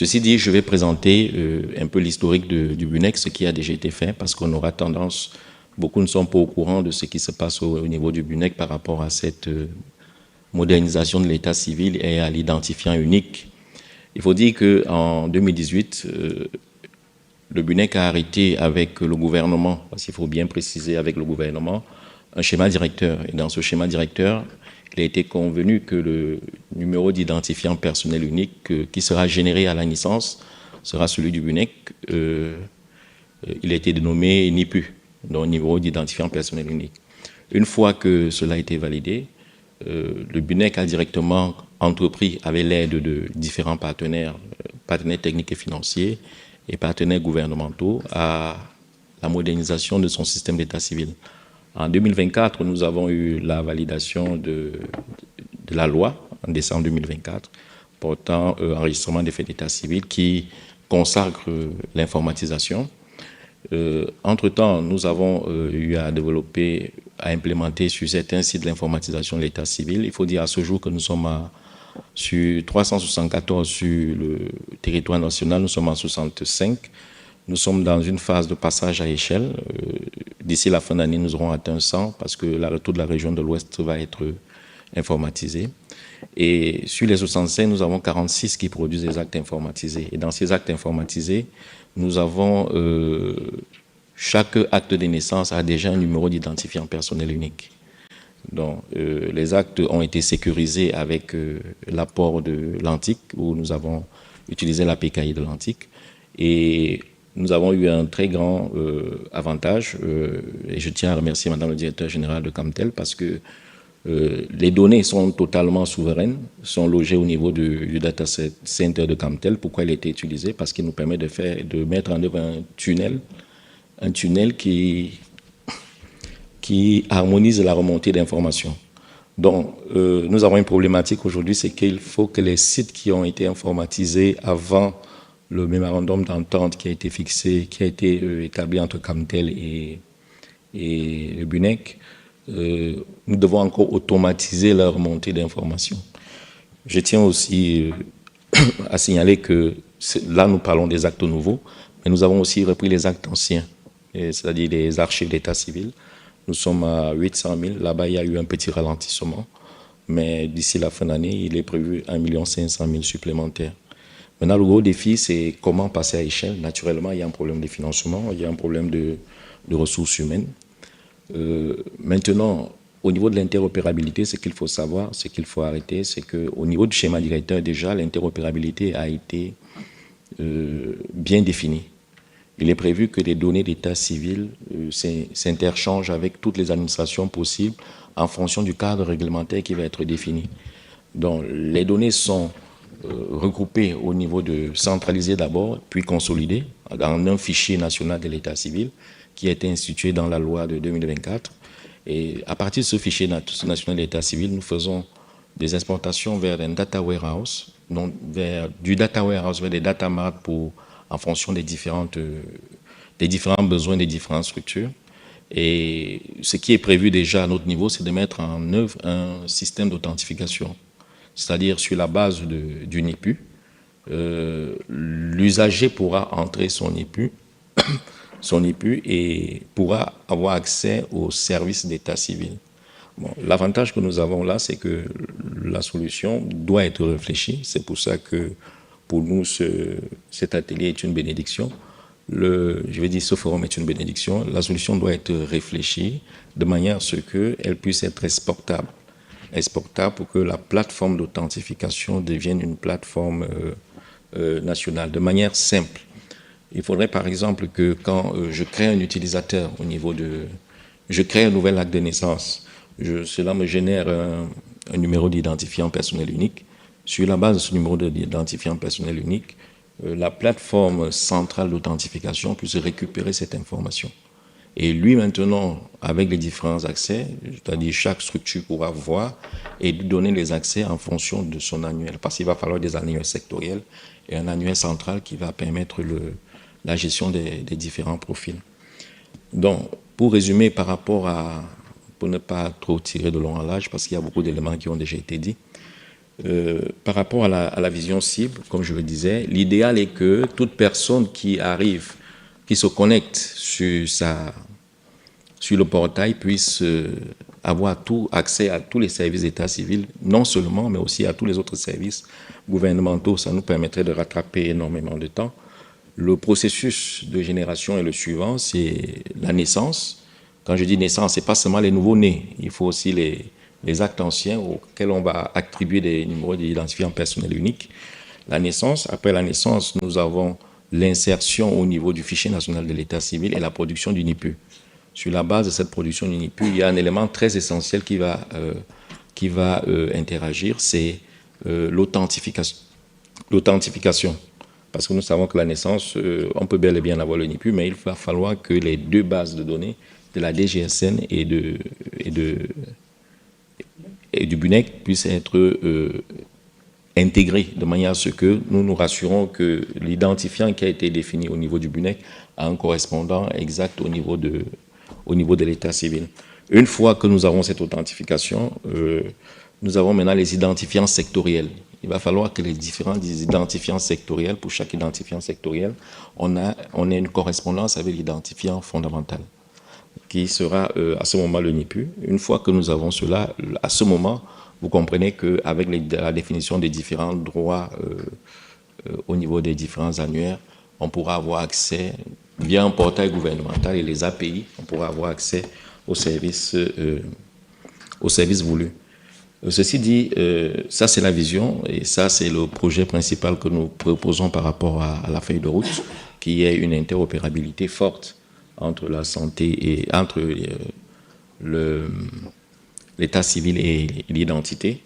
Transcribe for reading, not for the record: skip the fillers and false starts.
Ceci dit, je vais présenter un peu l'historique du BUNEC, ce qui a déjà été fait, parce qu'on aura tendance, beaucoup ne sont pas au courant de ce qui se passe au niveau du BUNEC par rapport à cette modernisation de l'état civil et à l'identifiant unique. Il faut dire qu'en 2018, le BUNEC a arrêté avec le gouvernement, parce qu'il faut bien préciser avec le gouvernement, un schéma directeur. Et dans ce schéma directeur, il a été convenu que le numéro d'identifiant personnel unique qui sera généré à la naissance sera celui du BUNEC. Il a été dénommé NIPU, donc numéro d'identifiant personnel unique. Une fois que cela a été validé, le BUNEC a directement entrepris, avec l'aide de différents partenaires, partenaires techniques et financiers et partenaires gouvernementaux, à la modernisation de son système d'état civil. En 2024, nous avons eu la validation de la loi, en décembre 2024, portant enregistrement des faits d'état civil qui consacre l'informatisation. Entre-temps, nous avons eu à développer, à implémenter sur certains sites l'informatisation de l'état civil. Il faut dire à ce jour que nous sommes sur 374 sur le territoire national, nous sommes en 65. Nous sommes dans une phase de passage à échelle. D'ici la fin d'année, nous aurons atteint 100 parce que le retour de la région de l'Ouest va être informatisé. Et sur les 65, nous avons 46 qui produisent des actes informatisés. Et dans ces actes informatisés, nous avons chaque acte de naissance a déjà un numéro d'identifiant personnel unique. Donc, les actes ont été sécurisés avec l'apport de l'Antic, où nous avons utilisé la PKI de l'Antic. Et nous avons eu un très grand avantage, et je tiens à remercier Madame le directeur général de Camtel, parce que les données sont totalement souveraines, sont logées au niveau du data center de Camtel. Pourquoi il a été utilisé? Parce qu'il nous permet de mettre en œuvre un tunnel qui harmonise la remontée d'informations. Donc, nous avons une problématique aujourd'hui, c'est qu'il faut que les sites qui ont été informatisés avant le mémorandum d'entente qui a été fixé, qui a été établi entre Camtel et le BUNEC, nous devons encore automatiser la remontée d'informations. Je tiens aussi à signaler que là, nous parlons des actes nouveaux, mais nous avons aussi repris les actes anciens, c'est-à-dire les archives d'état civil. Nous sommes à 800 000. Là-bas, il y a eu un petit ralentissement, mais d'ici la fin d'année, il est prévu 1 500 000 supplémentaires. Maintenant, le gros défi, c'est comment passer à échelle. Naturellement, il y a un problème de financement, il y a un problème de ressources humaines. Maintenant, au niveau de l'interopérabilité, ce qu'il faut savoir, ce qu'il faut arrêter, c'est qu'au niveau du schéma directeur, déjà, l'interopérabilité a été bien définie. Il est prévu que les données d'état civil s'interchangent avec toutes les administrations possibles en fonction du cadre réglementaire qui va être défini. Donc, les données sont regroupées au niveau centralisé d'abord, puis consolidées dans un fichier national de l'état civil qui a été institué dans la loi de 2024. Et à partir de ce fichier national de l'état civil, nous faisons des exportations vers un data warehouse, du data warehouse vers des data marts en fonction des différents besoins des différentes structures. Et ce qui est prévu déjà à notre niveau, c'est de mettre en œuvre un système d'authentification. C'est-à-dire sur la base du NIPU, l'usager pourra entrer son NIPU et pourra avoir accès au service d'état civil. Bon, l'avantage que nous avons là, c'est que la solution doit être réfléchie. C'est pour ça que pour nous, cet atelier est une bénédiction. Ce forum est une bénédiction. La solution doit être réfléchie de manière à ce qu'elle puisse être exportable pour que la plateforme d'authentification devienne une plateforme nationale, de manière simple. Il faudrait par exemple que quand je crée un utilisateur je crée un nouvel acte de naissance, cela me génère un numéro d'identifiant personnel unique. Sur la base de ce numéro d'identifiant personnel unique, la plateforme centrale d'authentification puisse récupérer cette information. Et lui maintenant, avec les différents accès, c'est-à-dire chaque structure pourra voir et lui donner les accès en fonction de son annuel. Parce qu'il va falloir des annuels sectoriels et un annuel central qui va permettre la gestion des différents profils. Donc, pour résumer par rapport pour ne pas trop tirer de long en large, parce qu'il y a beaucoup d'éléments qui ont déjà été dits, Par rapport à la vision cible, comme je le disais, l'idéal est que toute personne qui arrive, qui se connecte sur le portail puisse avoir tout accès à tous les services d'état civil, non seulement, mais aussi à tous les autres services gouvernementaux. Ça nous permettrait de rattraper énormément de temps. Le processus de génération est le suivant, c'est la naissance. Quand je dis naissance, ce n'est pas seulement les nouveaux-nés, il faut aussi les actes anciens auxquels on va attribuer des numéros d'identifiant personnel unique. La naissance, après la naissance, nous avons l'insertion au niveau du fichier national de l'état civil et la production du NIPU. Sur la base de cette production du NIPU, il y a un élément très essentiel qui va interagir, c'est l'authentification. Parce que nous savons que la naissance, on peut bel et bien avoir le NIPU, mais il va falloir que les deux bases de données de la DGSN et du BUNEC puissent être intégrées de manière à ce que nous nous rassurons que l'identifiant qui a été défini au niveau du BUNEC a un correspondant exact au niveau de l'état civil. Une fois que nous avons cette authentification, nous avons maintenant les identifiants sectoriels. Il va falloir que les différents identifiants sectoriels, pour chaque identifiant sectoriel, on ait une correspondance avec l'identifiant fondamental, qui sera à ce moment le NIPU. Une fois que nous avons cela, à ce moment, vous comprenez qu'avec la définition des différents droits au niveau des différents annuaires, on pourra avoir accès, via un portail gouvernemental et les API, on pourra avoir accès aux services voulus. Ceci dit, ça c'est la vision et ça c'est le projet principal que nous proposons par rapport à la feuille de route, qui est une interopérabilité forte entre la santé et entre l'état civil et l'identité.